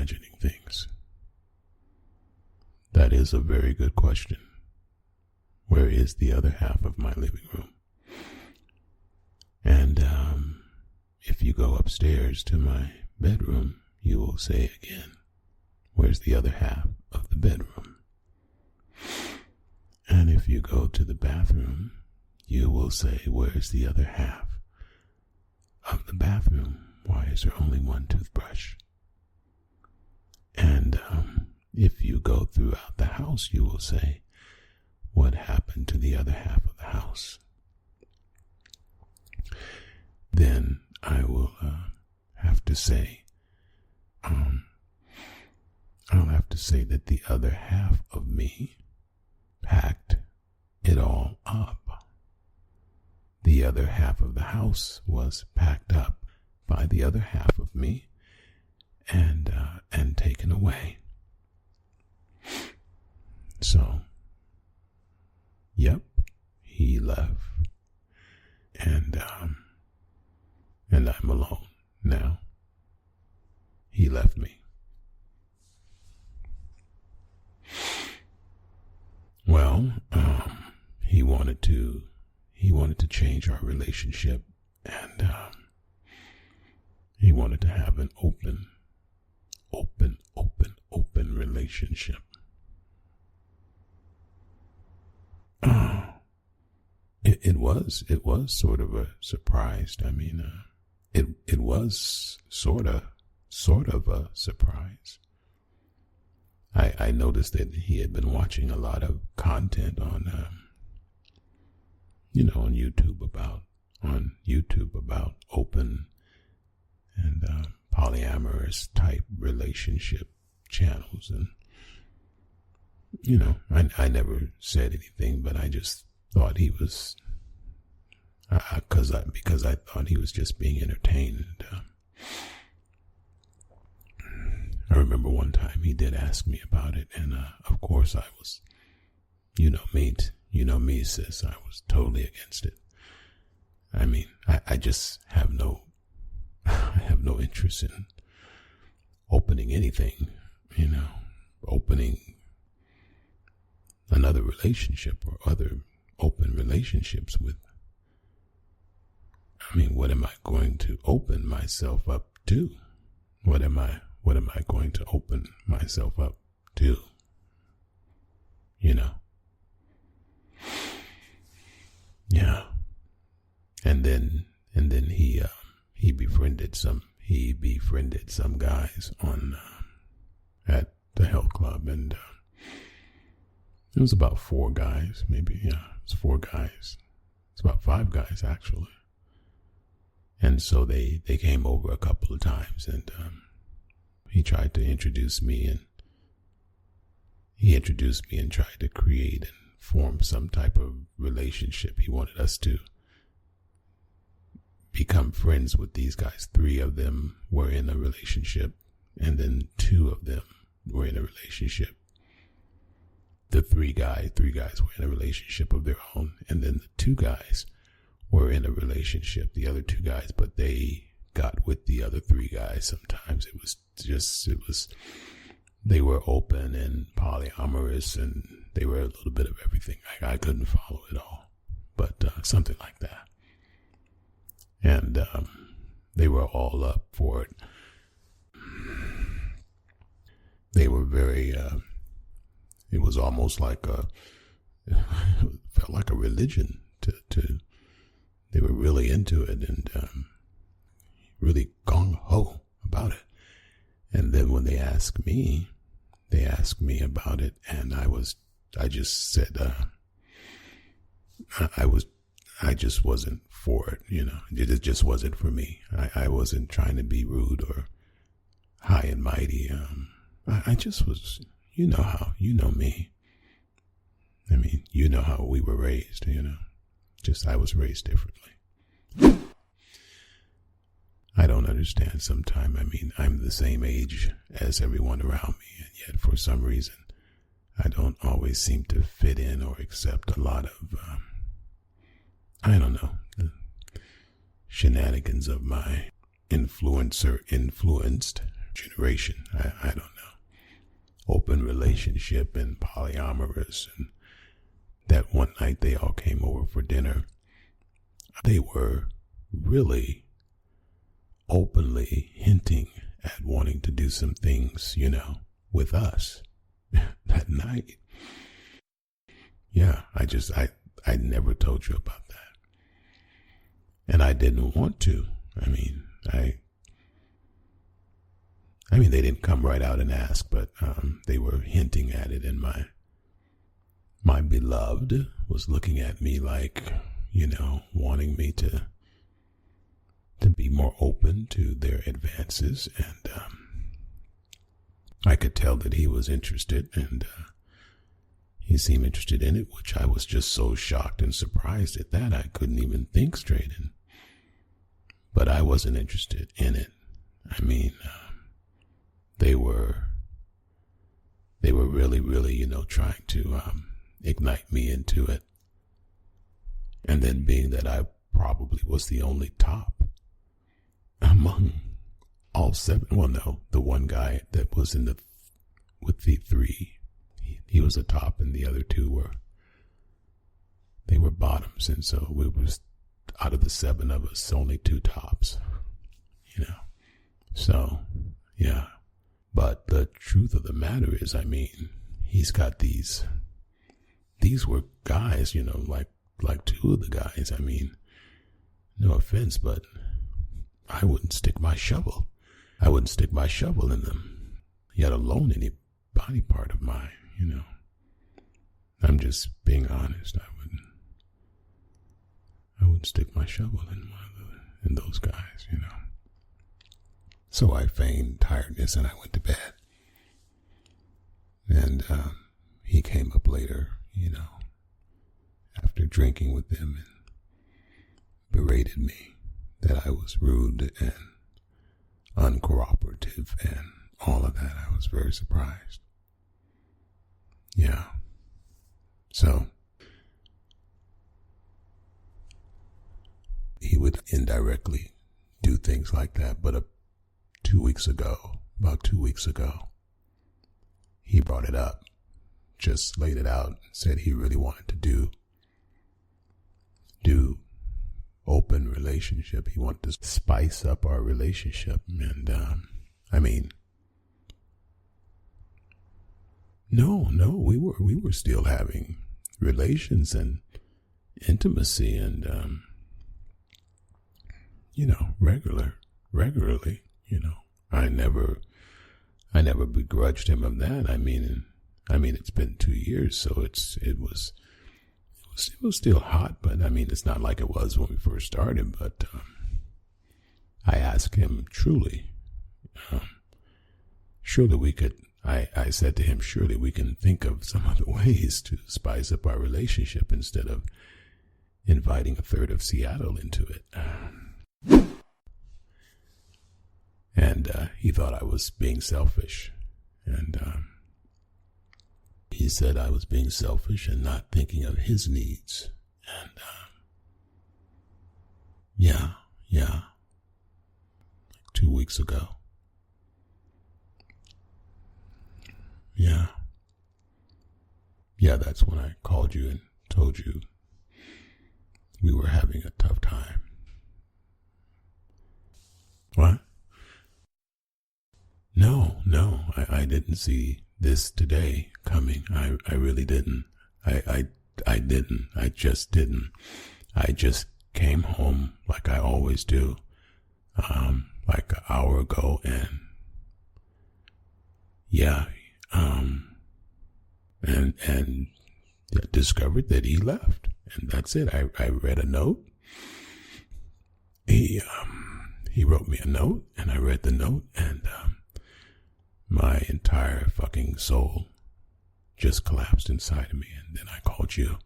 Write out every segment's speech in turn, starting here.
imagining things? That is a very good question. Where is the other half of my living room? And if you go upstairs to my bedroom, you will say again, where's the other half of the bedroom? And if you go to the bathroom, you will say, where's the other half of the bathroom? Why is there only one toothbrush? And if you go throughout the house, you will say, what happened to the other half of the house? Then I will have to say, I'll have to say that the other half of me packed it all up. The other half of the house was packed up by the other half of me and taken away. So, yep, he left, and I'm alone now. He left me. Well, he wanted to change our relationship, and he wanted to have an open relationship. It was sort of a surprise. I mean, it was sort of a surprise. I noticed that he had been watching a lot of content on YouTube about open and polyamorous type relationship channels, and I never said anything, but I just thought he was because I thought he was just being entertained. I remember one time he did ask me about it, and of course I was, me, sis, I was totally against it. I mean, I just have no interest in opening anything, opening another relationship or other open relationships with. I mean, what am I going to open myself up to? What am I going to open myself up to? Yeah. And then he befriended some guys on at the health club, and it was about 4 guys, maybe. Yeah, it was 4 guys. It's about 5 guys actually. And so they came over a couple of times, and he tried to introduce me, and tried to create and form some type of relationship. He wanted us to become friends with these guys. 3 of them were in a relationship, and then 2 of them were in a relationship. The three guys were in a relationship of their own, and then the 2 guys were in a relationship, the other 2 guys, but they got with the other 3 guys. Sometimes they were open and polyamorous, and they were a little bit of everything. I couldn't follow it all, but something like that. And they were all up for it. They were very, it was almost like it felt like a religion to they were really into it, and really gung-ho about it. And then when they asked me about it, and I just said, I just wasn't for it, it just wasn't for me. I wasn't trying to be rude or high and mighty. I just was, you know me. I mean, you know how we were raised, just I was raised differently. I don't understand sometimes. I mean, I'm the same age as everyone around me, and yet for some reason, I don't always seem to fit in or accept a lot of, I don't know, the shenanigans of my influenced generation. I don't know. Open relationship and polyamorous. And that one night they all came over for dinner. They were really openly hinting at wanting to do some things, with us that night. Yeah, I never told you about that. And I didn't want to. I mean, they didn't come right out and ask, but they were hinting at it, and my beloved was looking at me like, wanting me to be more open to their advances, and I could tell that he was interested, and he seemed interested in it, which I was just so shocked and surprised at that I couldn't even think straight. But I wasn't interested in it. I mean, they were really, really, trying to ignite me into it. And then being that I probably was the only top among all seven. Well, no, the one guy that was with the three, he was a top, and the other two were bottoms. And so we was, out of the seven of us, only two tops, So, yeah. But the truth of the matter is, he's got these were guys, like two of the guys. No offense, but I wouldn't stick my shovel. In them, yet alone any body part of mine, I'm just being honest. I wouldn't stick my shovel in those guys, So I feigned tiredness and I went to bed. And he came up later, after drinking with them, and berated me that I was rude and uncooperative and all of that. I was very surprised. Yeah. So he would indirectly do things like that, but about 2 weeks ago, he brought it up, just laid it out, said he really wanted to do open relationship. He wanted to spice up our relationship. And, no, we were still having relations and intimacy and, regularly, I never begrudged him of that. It's been 2 years, so it was still hot, but it's not like it was when we first started. But I asked him surely we could. I said to him, surely we can think of some other ways to spice up our relationship instead of inviting a third of Seattle into it. And he thought I was being selfish. And he said I was being selfish and not thinking of his needs. And yeah. 2 weeks ago. Yeah, that's when I called you and told you we were having a tough time. What? No, I didn't see this today coming. I really didn't. I didn't. I just didn't. I just came home like I always do, like an hour ago, and and discovered that he left, and that's it. I read a note. He wrote me a note, and I read the note, and my entire fucking soul just collapsed inside of me. And then I called you,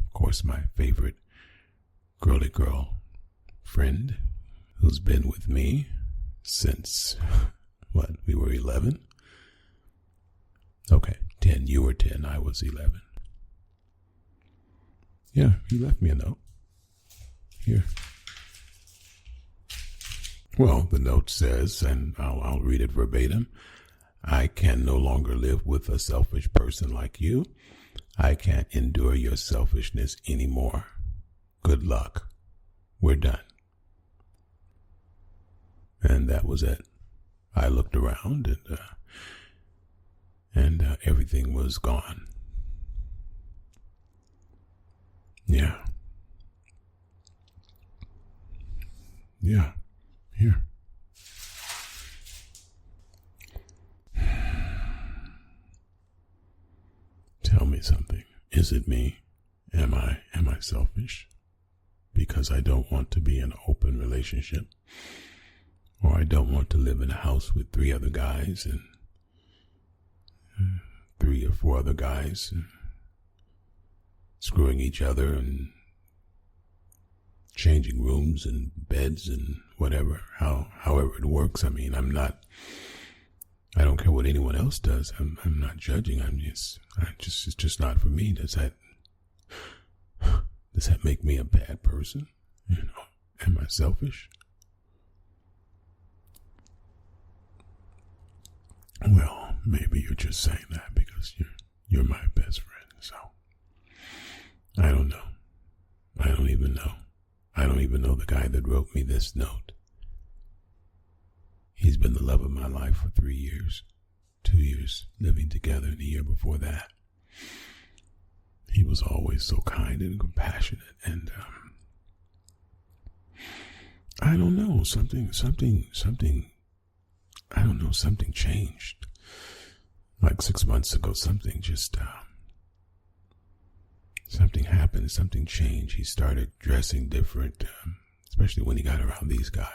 of course, my favorite girly girl friend, who's been with me since we were 11. Okay, 10. You were 10. I was 11. Yeah, you left me a note. Here. Well, the note says, and I'll read it verbatim, I can no longer live with a selfish person like you. I can't endure your selfishness anymore. Good luck. We're done. And that was it. I looked around and everything was gone. Yeah. Yeah. Here. Tell me something. Is it me? Am I selfish? Because I don't want to be in an open relationship, or I don't want to live in a house with 3 other guys and 3 or 4 other guys screwing each other and changing rooms and beds and whatever, however it works. I mean, I don't care what anyone else does. I'm not judging. It's just not for me. Does that make me a bad person? Am I selfish? Well, maybe you're just saying that because you're my best friend. So I don't know. I don't even know. I don't even know the guy that wrote me this note. He's been the love of my life for 3 years, 2 years living together, and the year before that. He was always so kind and compassionate, and I don't know, something, I don't know, something changed. Like 6 months ago, something happened, something changed. He started dressing different, especially when he got around these guys.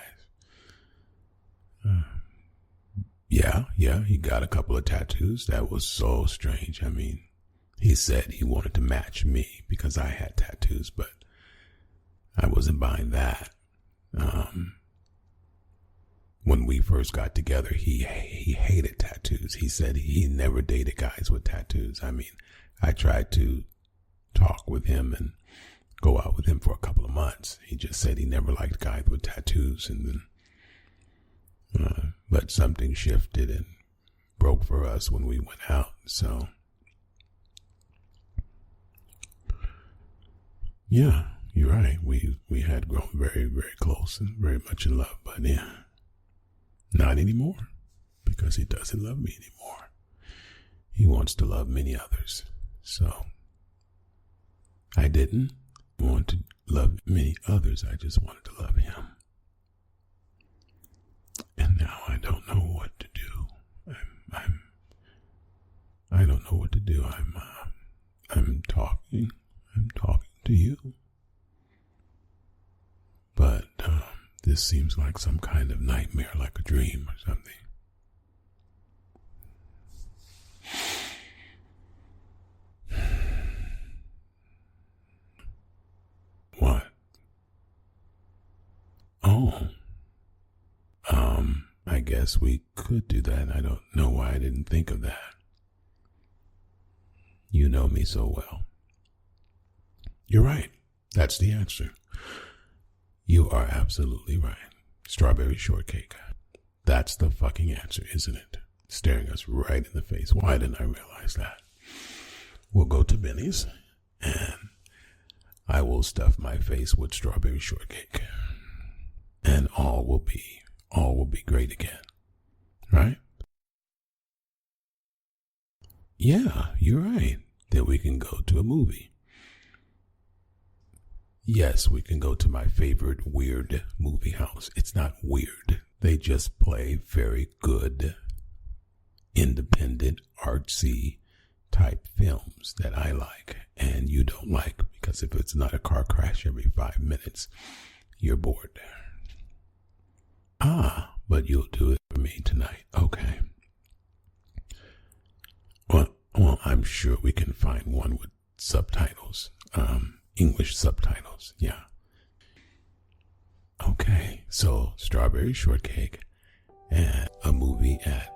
Yeah, he got a couple of tattoos. That was so strange. I mean, he said he wanted to match me because I had tattoos, but I wasn't buying that. When we first got together, he hated tattoos. He said he never dated guys with tattoos. I mean, I tried to talk with him and go out with him for a couple of months. He just said he never liked guys with tattoos, and then but something shifted and broke for us when we went out. So yeah, you're right. We had grown very, very close and very much in love, but yeah, not anymore, because he doesn't love me anymore. He wants to love many others. So I didn't want to love many others. I just wanted to love him. And now I don't know what to do. I don't know what to do. I'm talking to you. But this seems like some kind of nightmare, like a dream or something. What? Oh. I guess we could do that. I don't know why I didn't think of that. You know me so well. You're right. That's the answer. You are absolutely right. Strawberry shortcake. That's the fucking answer, isn't it? Staring us right in the face. Why didn't I realize that? We'll go to Benny's and I will stuff my face with strawberry shortcake. And all will be great again. Right? Yeah, you're right. Then we can go to a movie. Yes, we can go to my favorite weird movie house. It's not weird. They just play very good, independent, artsy type films that I like and you don't like, because if it's not a car crash every 5 minutes, you're bored. But you'll do it for me tonight. Okay. Well, I'm sure we can find one with subtitles. English subtitles, yeah. Okay, so strawberry shortcake and a movie at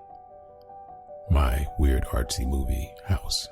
my weird artsy movie house.